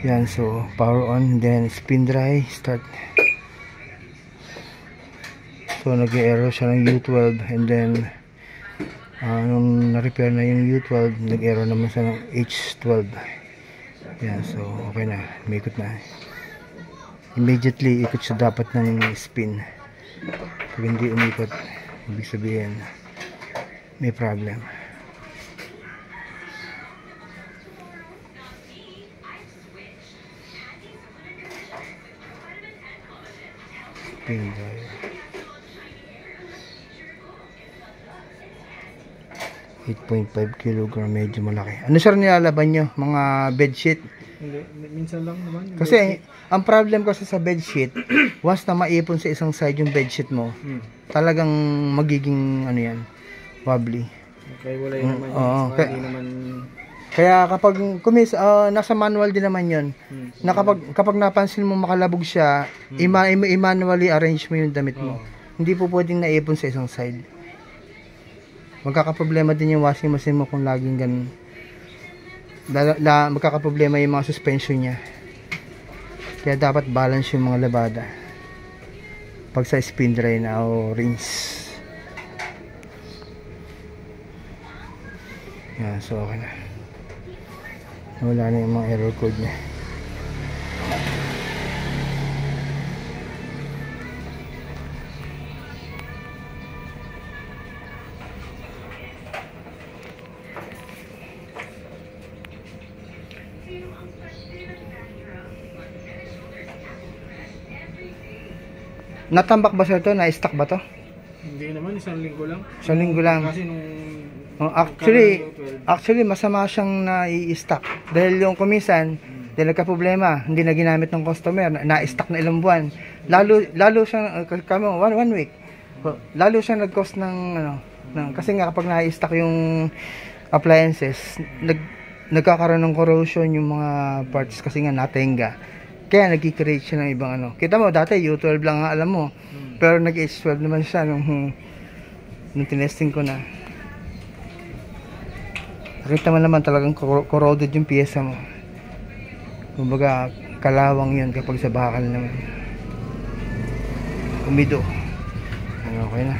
Yan, so power on, then spin dry, start. So nag-error siya ng U12, and then nung na-repair na yung U12, nag-error naman siya ng H12. Yan, so okay na, may ikot na. Immediately ikot siya dapat ng spin. Pag hindi umikot, ibig sabihin may problem. Spin drive. 8.5 kg, medyo malaki. Ano sir nilalaban nyo? Mga bedsheet? Hindi, minsan lang naman. Kasi ang problem kasi sa bedsheet, once na maipon sa isang side yung bedsheet mo, talagang magiging ano yan, wobbly. Okay, wala yun naman. Kaya, naman... kaya kapag nasa manual din naman yun, na kapag napansin mo makalabog siya, i-manually arrange mo yung damit mo. Hindi po pwedeng naipon sa isang side. Magkakaproblema din yung washing machine mo kung laging ganun. Magkakaproblema yung mga suspension niya. Kaya dapat balance yung mga labada pag sa spin dry na o rinse. Yan, so okay na. Wala na yung mga error code niya. Natambak ba sir ito? Na-stock ba to? Hindi naman, isang linggo lang. Isang linggo lang. Kasi nung... Actually, masama siyang na-i-stock. Dahil yung kumisan, dahil nagka-problema, hindi na ginamit ng customer, na-stock na ilang buwan. Lalo siya, kami, one week. Lalo siya nag-cost ng, kasi nga kapag na-stock yung appliances, nagkakaroon ng corrosion yung mga parts kasi nga natenga. Kaya nag-create siya ng ibang Kita mo, dati U12 lang nga alam mo. Pero nag-H12 naman siya nung tinesting ko na. Nakita mo naman talagang corroded yung pyesa mo. Kumbaga, kalawang yun kapag sa bakal naman. Umido. Okay na.